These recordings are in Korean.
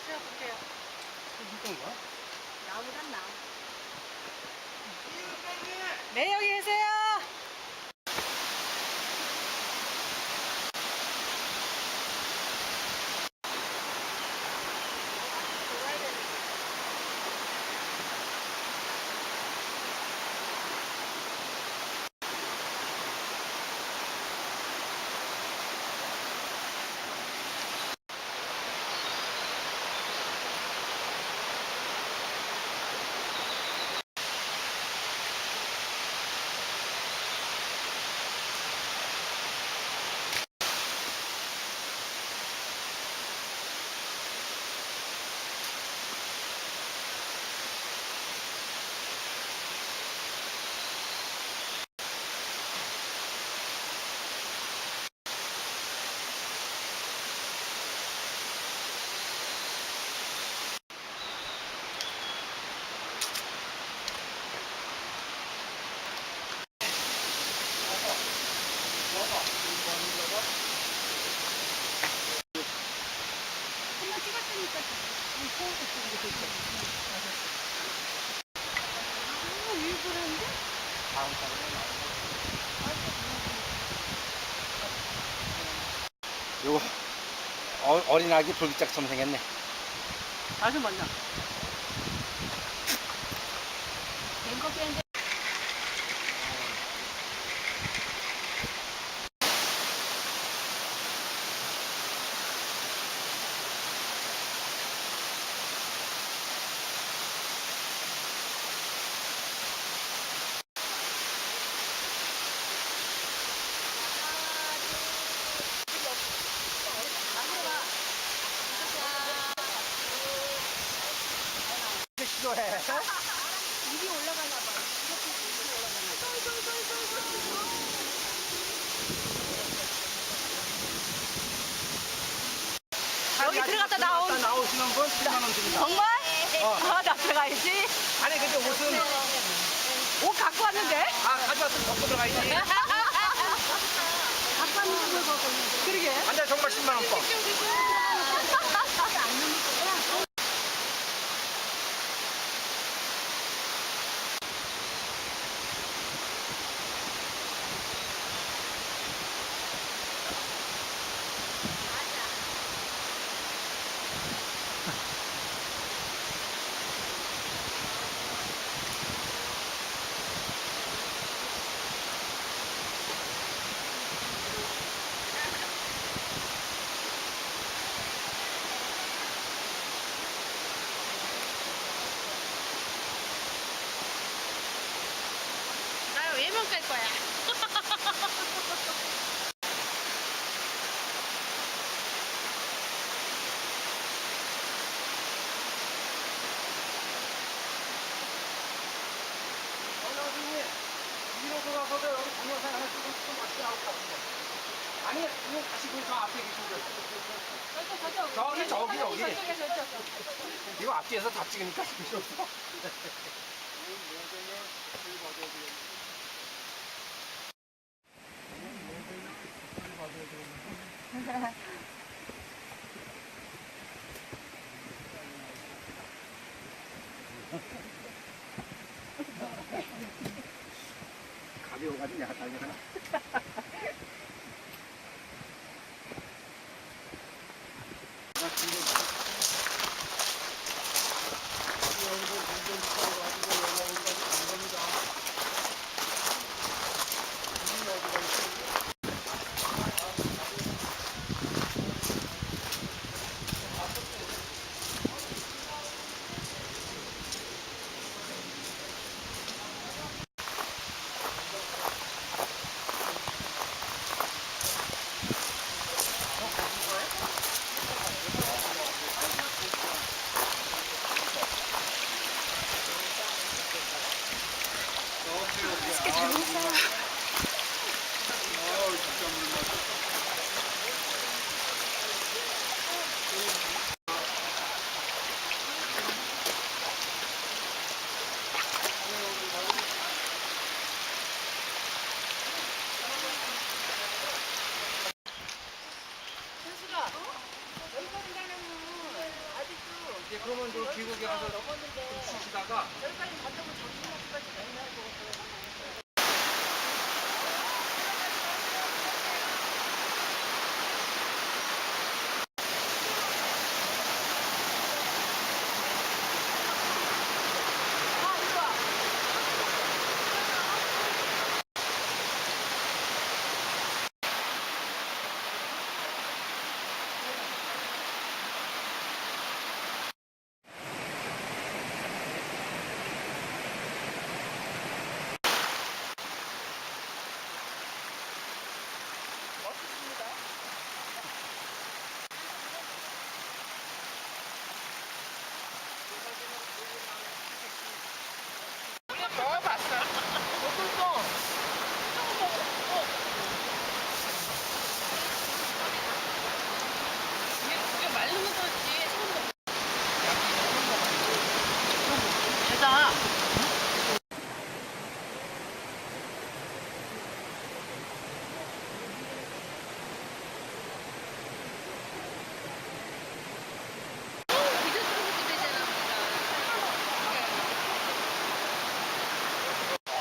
제가 볼게요. 이건가? 나무란 나무. 네, 여기 계세요. 한번 찍었으니까 일부러인데? 다음 달에 요거 어린 아기 돌기짝처럼 생겼네. 아주 먼저. 뱅커 밴드. 시도해. 입이 올라가나 봐. 이렇게 입이 올라가나 봐. 여기 들어갔다 나오시는 분 7만 원 드립니다. 정말? 어. 아, 나 들어가야지. 아니 근데 옷은 옷 갖고 왔는데? 가져왔으면 벗고 들어가야지. 갖고 왔는데 뭘 갖고 왔는데? 그러게. 안돼 정말 10만 원 거. 나 외면 깔 거야. 나중에 위로 돌아서도 여기 동영상 하나 찍으면 좀 맛있게 나올 것 같은데. 아니 이거 다시 그 저 앞에 계신 분. 저기. 저쪽에. 이거 앞뒤에서 다 찍으니까 재미없어. 가벼워가지고 내가 달려가나? 맛있게 잘 먹었어요. 현수가 여기까지 가려면 아직도 그 계곡에 가서 좀 쉬시다가 여기까지 갔다고 정신없이까지 맨날 먹었어요.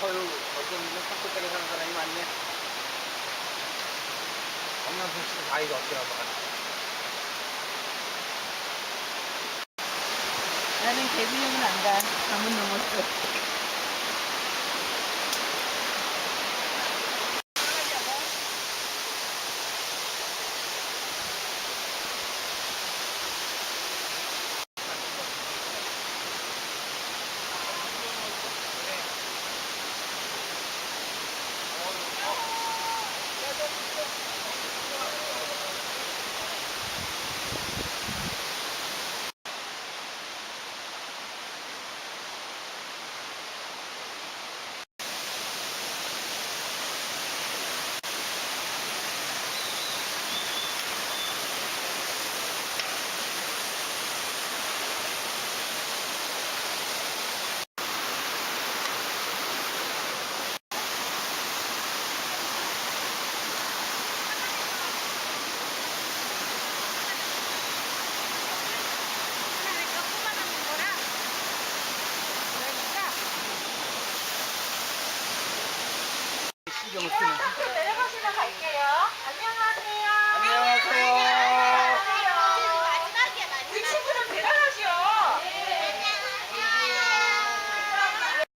어휴, 어쩌면 산골짜기 사는 사람이 많네. 엄남순 씨도 아이가 어쩌라고 하지. 나는 개구녕은 안 가. 밤은 넘었어. 신경을 쓰는. 내려가시면 갈게요. 안녕하세요. 안녕하세요. 우리 친구는 대단하시오.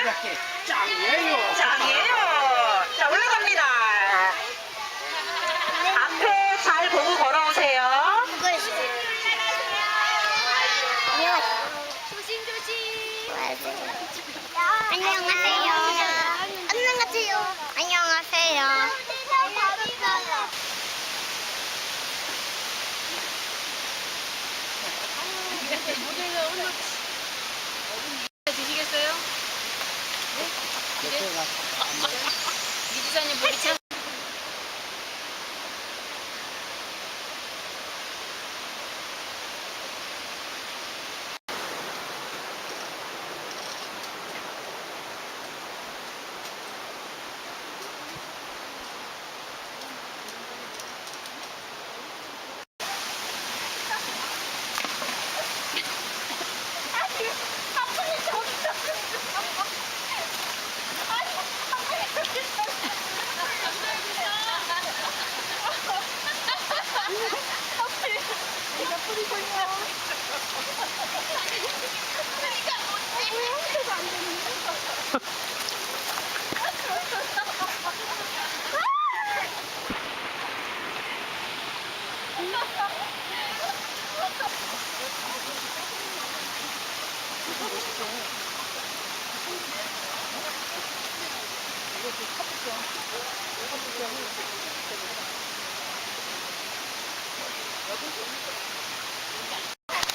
이렇게 짱이에요. 짱이에요. 자, 올라갑니다. 앞에 잘 보고 걸어오세요. 안녕하세요. 안녕하세요. 안녕하세요. 드시겠어요? 네? 미지사님 보기 참.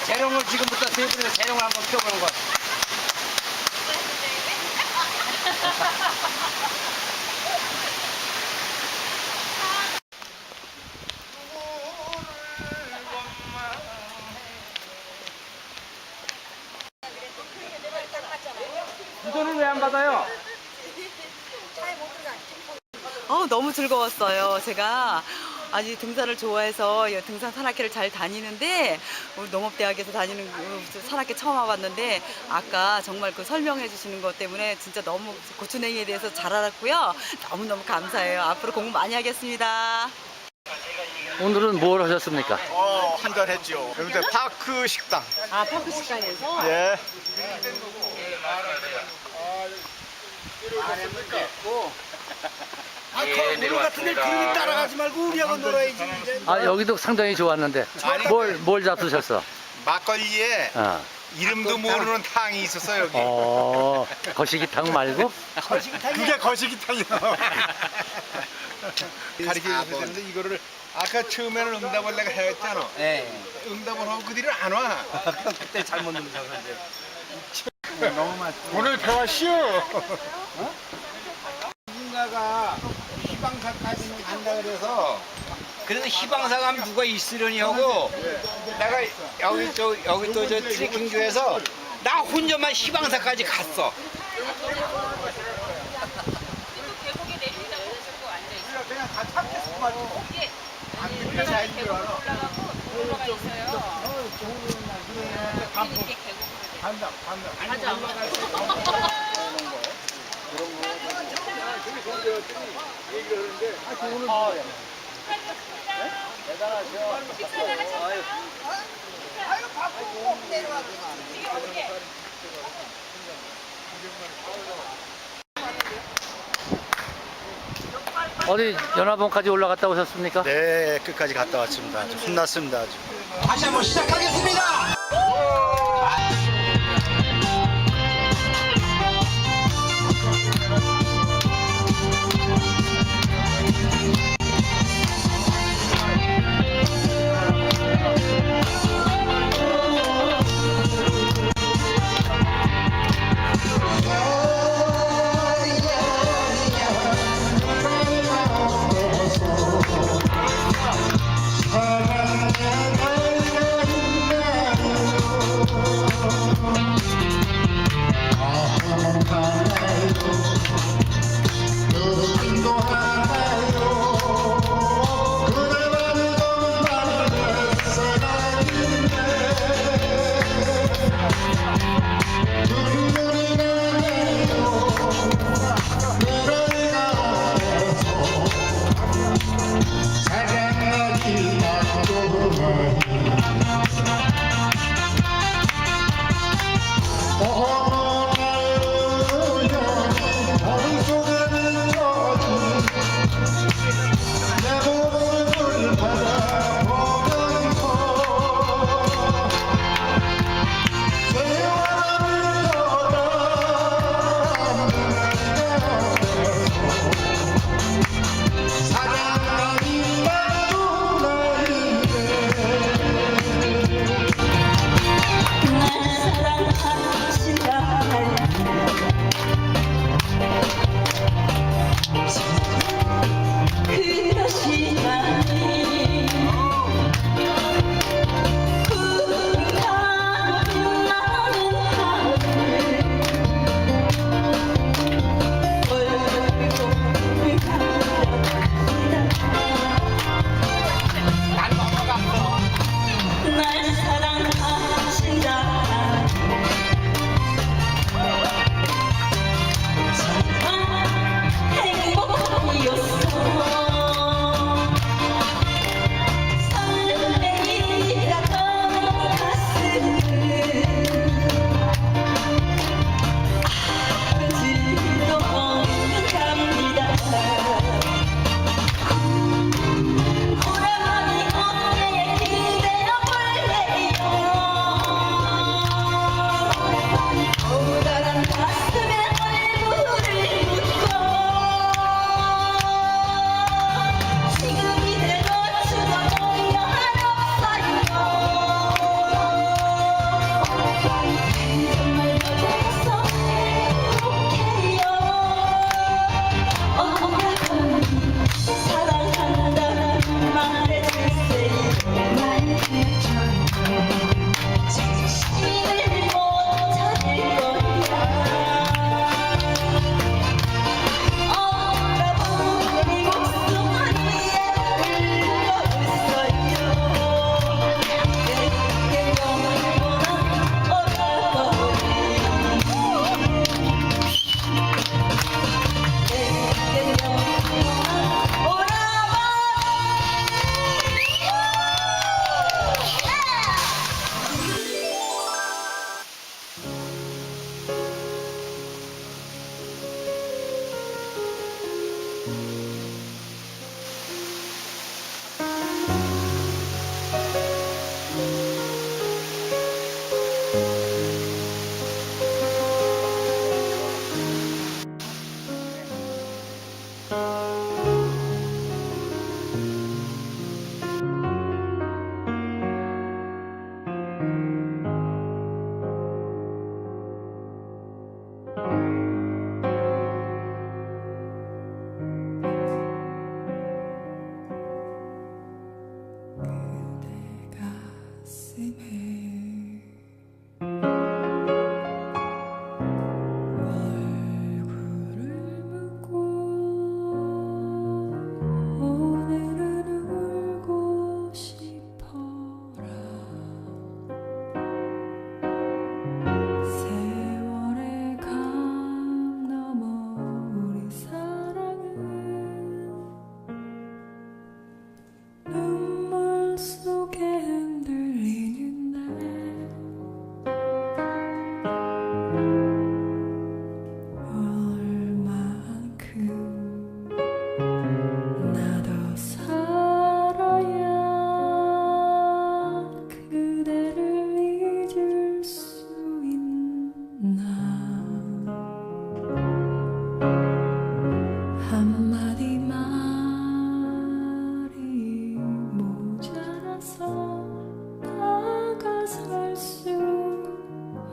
재롱을 지금부터 세 분이서 재롱을 한번 펴보는 것. 이 돈을 왜 안 받아요? 너무 즐거웠어요. 제가 아주 등산을 좋아해서 등산 산악회를 잘 다니는데 우리 농업대학에서 다니는 그 산악회 처음 와봤는데 아까 정말 그 설명해 주시는 것 때문에 진짜 너무 고추냉이에 대해서 잘 알았고요. 너무너무 감사해요. 앞으로 공부 많이 하겠습니다. 오늘은 뭘 하셨습니까? 한잔 했죠. 여기서 파크 식당. 아, 파크 식당에서? 예. 오늘 같은 데 그림이 따라가지 말고 우리하고 놀아야지. 아, 여기도 상당히 좋았는데 뭘 잡수셨어? 막걸리에 어. 이름도 모르는 탕이 있었어 여기. 거시기탕 말고? 그게 거시기탕이야. 가르쳐 주셨는데 이거를 아까 처음에는 응답을 내가 했잖아. 예. 응답을 하고 그 뒤를 안 와. 그때 잘못 누르셔가지고. 오늘 배웠슈. 누군가가 희방사까지는 간다 그래서 그래서 희방사 가면 누가 있으려니 하고 내가 여기 또 저 트레킹교에서 나 혼자만 희방사까지 갔어. 계곡에 내리다가 저쪽 앉아있어요. 그냥 다 찾겠어 가지고. 이게 계곡 올라가고 도로가 있어요. 이렇게 계곡으로 가자. 어디 연화봉까지 올라갔다 오셨습니까? 네, 끝까지 갔다 왔습니다. 아주 혼났습니다. 아주. 다시 한번 시작하겠습니다.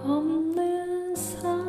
없는 사람아